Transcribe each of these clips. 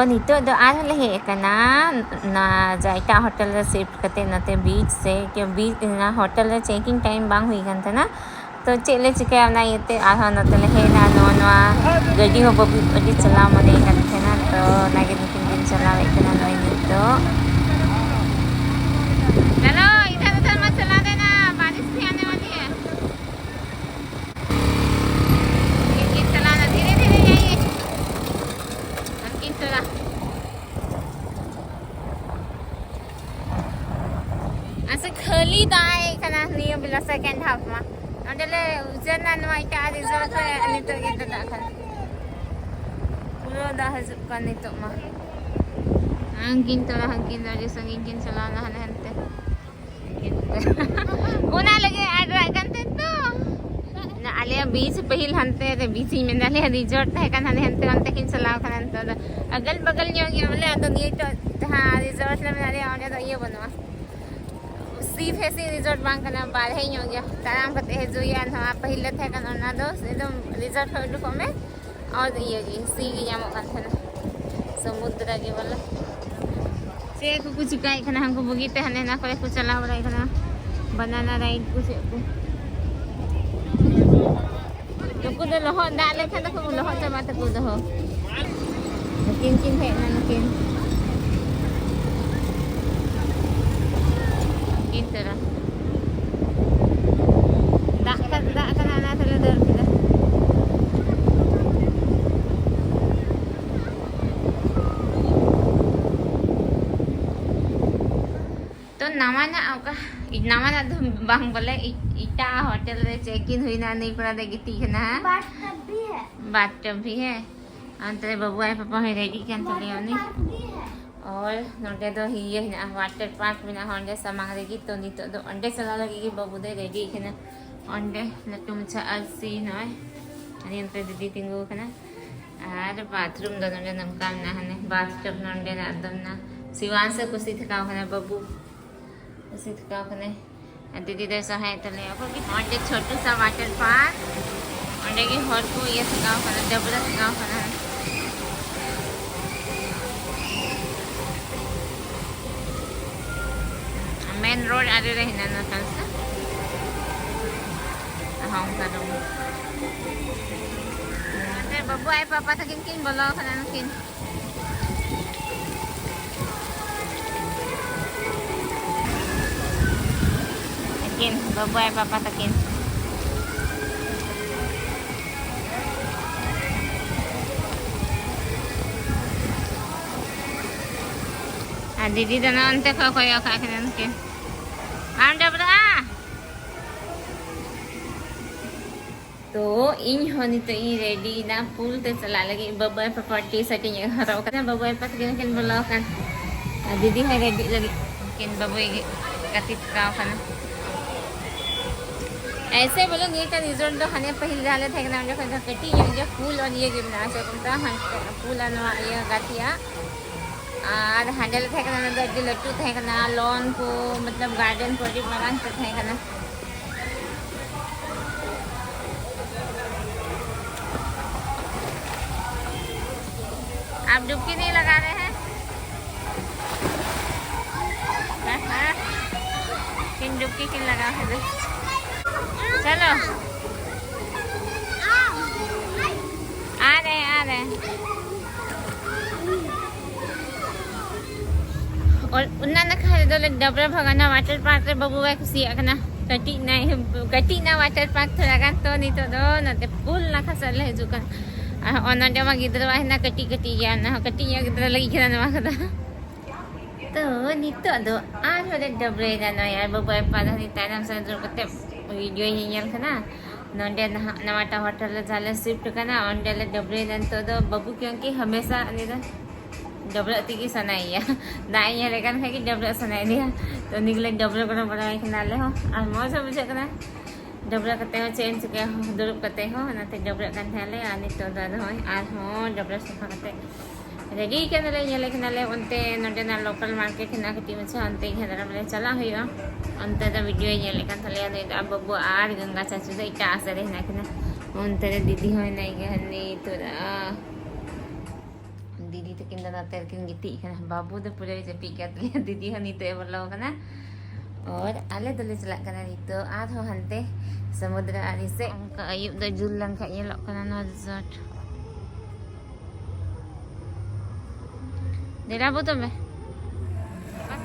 नितो दो आज ले हे कना ना जाइटा होटल रे शिफ्ट कते नते बीच से के बीच ना होटल रे चेकिंग टाइम बांग हुई गन था ना तो चेले चिके ना येते आहा नते ले हे ना नोनवा गड्डी हो बबी अडी चला मने कन थे ना तो नागे दिन चला वे कना नोई नितो चलो इधर उधर मत चला देना बारिश भी आने वाली है ये चलाना धीरे धीरे जाइए अंकित चला असं खली दाय कना नियो बिला सेकंड हाफ मा अंडले उजन नवाइटा रिजल्ट अनि तो इतो दाखन पुरो दा हज कनि तो मा अंकिन दा संगिन चलाना हनते कोना लगे आड्रा कंते तो ना आले बीच पहिल हनते रे बीच में नाले रिजॉर्ट है कन हनते अंते किन चलाव कन तो अगल बगल न्यो गे बोले तो ये तो हां रिजॉर्ट ले नाले आने तो ये बनवा सी फेसी रिजॉर्ट बांग कना बार है न्यो गे ताराम कते है जो यान हम पहिल थे कन ना दो एकदम रिजॉर्ट हो को में और ये जी सी गे जामो कन थे समुद्र के बोला से को कुछ काई खना हमको बगीते हने ना करे कुछ चला बड़ा खना बनाना राइड कुछ को दे लहो डाले खना को लहो चमा त को दहो किन है ना किन तरह दा खना ना थले दर किदा तो नामाना आपका नामाना तो बांग बोले इटा होटल रे चेक इन हुई ना नहीं पड़ा देगी तीख ना बाथटब भी है अंतरे बबुआ पापा है रेडी कैन चले आने और नोटे तो ही ये ना वाटर पार्क में ना होंडे सामान रेगी तो नहीं तो अंडे चला लगेगी बबू दे रेडी है ना अंडे लट्टू मुझे अलसी ना है अरे अंतरे दीदी तिंगो है ना आर बाथरूम दोनों ने नमकाम ना है बाथटब नोंडे ना दम ना सिवान से कुछ थकाव है ना बबू उसी थकाव कने दीदी दे सहाय तले अब कि अंडे छोटू सा वाटर पार्क अंडे के हॉट को ये थकाव कने डबल थकाव कने मेन रोड आरे रहे ना कल से हम करूं अरे बब्बू आए पापा था किन किन बोलो कने किन बबुआ पापा तकिन दीदी दना अंते खा कोई खा के नके आम डबरा तो इन होनी तो ई रेडी ना पुल ते चला लगी बबुआ पापा टी सेटिंग हराव करना बबुआ पापा किन बोला kan दीदी है रेडी लगी किन बबुआ कतित का खाना ऐसे बोलो ये का रिजॉर्ट तो हने पहिल डाले थे ना जो कटी ये फूल और ये के बना से कुंता फूल अनवा ये गातिया और हैंडल थे ना दो लट्टू थे ना लॉन को मतलब गार्डन प्रोजेक्ट बनान थे ना आप डुबकी नहीं लगा रहे हैं किन डुबकी किन लगा है चलो आ रहे और उन्ना न खा दो डबरा भगाना वाटर पार्क रे बबुआ खुशी अकना कटी ना वाटर पार्क थोड़ा गान तो नहीं तो दो न ते पुल ना खसल है जुकन ओना डमा गिदरवा है ना कटी या ना कटी या गिदर लगी खना ना खदा तो नहीं तो दो आज वाले डबरे ना यार बबुआ पादा नहीं तानम से दूर कते वीडियो हियल कना नोंडे नवाटा होटल झाले शिफ्ट कना ओंडेले डबरे नन तो बबू क्योंकि हमेशा निदा डबरे तिकी सनाइया दाई ये लेकन है कि डबरे सनाई दिया तो निकले डबरे को बड़ा खनाले हो और मौज बुझे कना डबरे कते हो चेंज के हो दुरुप कते हो नते डबरे कन थाले आनी तो दादा हो आज हो डबरे सफा कते रेडी कनले ये लेकनले उनते नोंडे ना लोकल मार्केट ना कटी में अंते हेदरा में चला हुआ अंत वीडियो ये लेकिन थले अब बबू आर गंगा चाचू से इटा आसे रहना कि ना उन तेरे दीदी हो नहीं गए तो दीदी दीदी तकिन नते किन गिती कना बाबू द पूरे जपी के दीदी हनी तो बोलो कना और आले दले चला कना नितो आर हो हनते समुद्र आरी से उनका अयुब द जुल लन का ये लोग कना ना रिजॉर्ट देरा बो तो मैं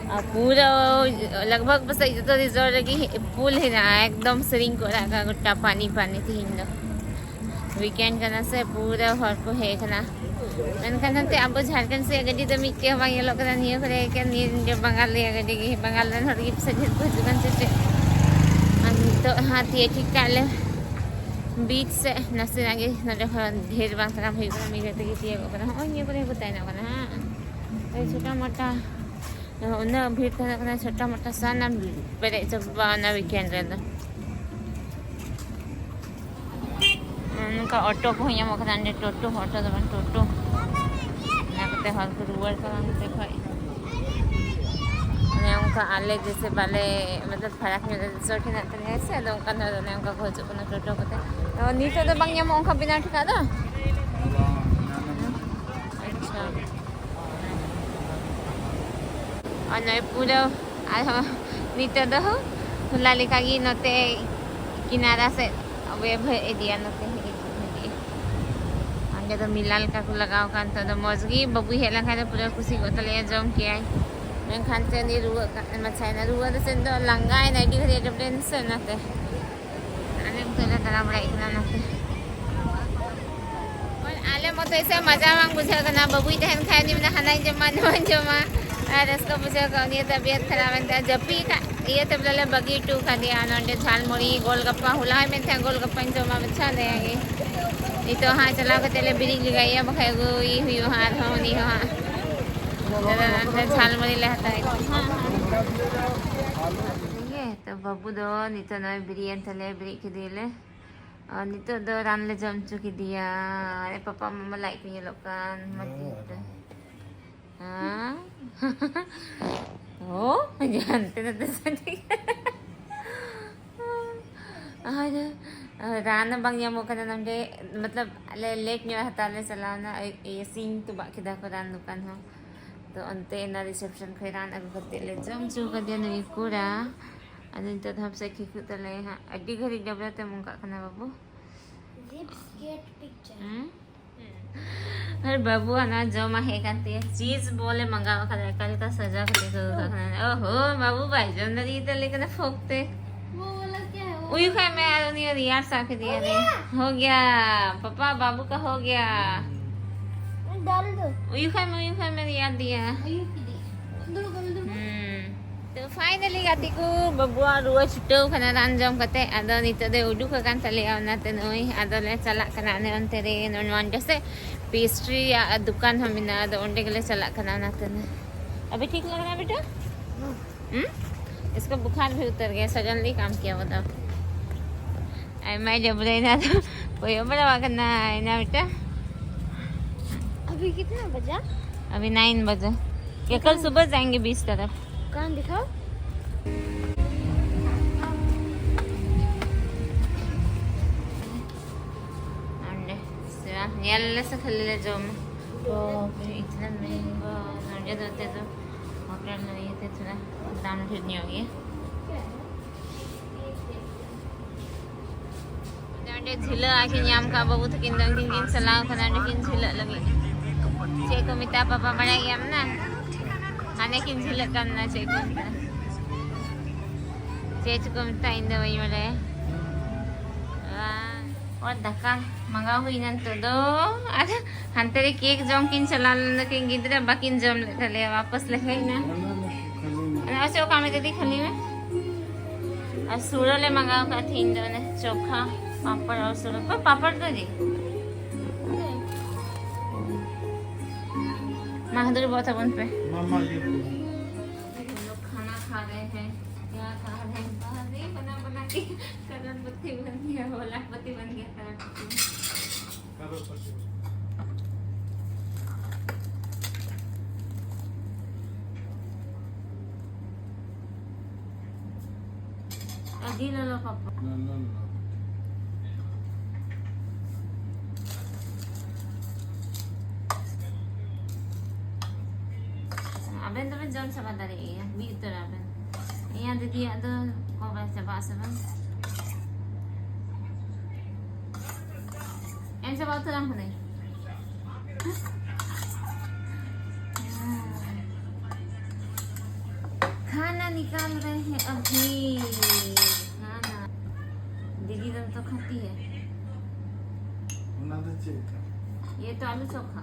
पूरा लगभग बस तो रिजॉर्ट लगी पुल है ना एकदम सरिंग को रखा गुट्टा पानी पानी थी हिंदो वीकेंड करना से पूरा हर को है करना मैंने ते अब झारखंड से गड्डी तो मिक्के हवा ये लोग करना नहीं करे क्या नहीं जब बंगाल ले गड्डी की बंगाल ने हर गिफ्ट से को दुकान से तो हाँ ये ठीक काले बीच से नसे आगे न ढेर बांग खराब हुई करना मिले तो किसी को करना और ये पर बताए ना करना हाँ छोटा मोटा उन्हें भीड़ करना छोटा मोटा सा ना पहले जब ना वीकेंड रहता उनका ऑटो को यहाँ मौका दांडे टोटो ऑटो दबन टोटो ना करते हॉल को रुवर का देखो ने उनका आले जैसे बाले मतलब फराक में रिजॉर्ट ना तो ऐसे तो उनका ना ने उनका खोज को ना टोटो करते और नीचे तो बंग यहाँ उनका बिना ठिका दो अच्छा और नए पूरा नीचे दो लाली का गी नते किनारा से वे भे दिया नते आगे तो मिलाल का को लगाओ कान तो मौजगी बबू हेला खाए तो पूरा खुशी को तले जम के आई मैं खान से नहीं रुआ मचाई ना रुआ तो सेंदो लंगा है नाइटी घरे जब दिन से ना ते आने तो ले तरा बड़ा इतना ना ते और आले मत ऐसे मजा मांग बुझा करना बबू तहन खाए नहीं ना खाना जमा न जमा और इसको बुझा कर ये तबीयत खराब है जब भी ये तब ले बगी टू खा दिया नंडे झालमुड़ी गोलगप्पा हुला है मैं था गोलगप्पा जमा अच्छा दे आगे नहीं तो हाँ चला के तेले बिरी लगाइए बखाए गो ये हुई वहाँ हो नहीं हाँ झालमुड़ी लेता है ठीक है तो बबू दो नहीं तो नए बिरियानी थले बिरी के दिले और नहीं तो दो रान ले जम चुकी दिया अरे पापा मम्मा लाइक ये लोग का मत हाँ ओ जानते ना तो ठीक है रान बंग या मोका नंगे मतलब लेट न्यू हताले चलाना ये सीन तो बाकी दा को रान दुकान हो तो अंते ना रिसेप्शन खैरान अगु करते ले जम चु का दिया नहीं पूरा अन तो हम से खिखु तले हां अड्डी घरी डबराते मुका खाना बाबू लिप्स गेट पिक्चर हर बाबू ना जमा है करते चीज बोले मंगावा खा कल का सजा के देखो खाना ओहो बाबू भाई जंदरी तो लेकर फोकते उयू खाए मैं नहीं यार साख दिया नहीं हो गया पापा बाबू का हो गया डाल दो उयू खाए मैं याद दिया तो फाइनली गाती को बबुआ रुआ छुटो खाना रान जम कते आदो नितो दे उडू का कान तले आवना ते नोई आदो ले चला खाना ने अंते रे नॉन जैसे पेस्ट्री या दुकान हम ना आदो ओंडे के लिए चला खाना ना ते अभी ठीक लग रहा है बेटा इसका बुखार भी उतर गया सडनली काम किया बताओ मैं जब रही ना तो कोई बड़ा करना है ना बेटा अभी कितना बजा अभी 9 बजे ये कल सुबह जाएंगे 20 तरफ कहाँ दिखाओ ಎಲ್ಲ ಸಖಲ್ಲ ಜೋಮ್ इतना महंगा नोड़े होते तो होटल में ये थे थोड़ा दाम फिरनी होगी नोड़े झिला आके न्याम का बाबू तो किन किन किन सलाह खाना किन झिला लगी चे को मिता पापा बड़ा गया ना आने किन झिला करना चे को मिता चे को मिता इन दवाई वाले और धक्का मंगा हुई ना तो दो अरे हंतरे केक जम किन चला लेना किन गिद्रे बाकिन जम ले वापस ले गई ना ऐसे वो काम में देती खाली में और सूरो ले मंगा का थी इन दोनों चोखा पापड़ और सूरो पर पापड़ तो दी महादुर बहुत अपन पे लोग खाना खा रहे हैं क्या खा रहे हैं बाहर बना बना के करोड़पति बन गया वो लाखपति बन गया करोड़पति अजी लो पापा No. Abang tu jom sama dari ya, bitter abang. Ini ada dia tu kau baca bahasa bang. Em sebab tu lang ni. खाना निकाल रहे हैं अभी खाना दीदी तो खाती है ये तो आलू चोखा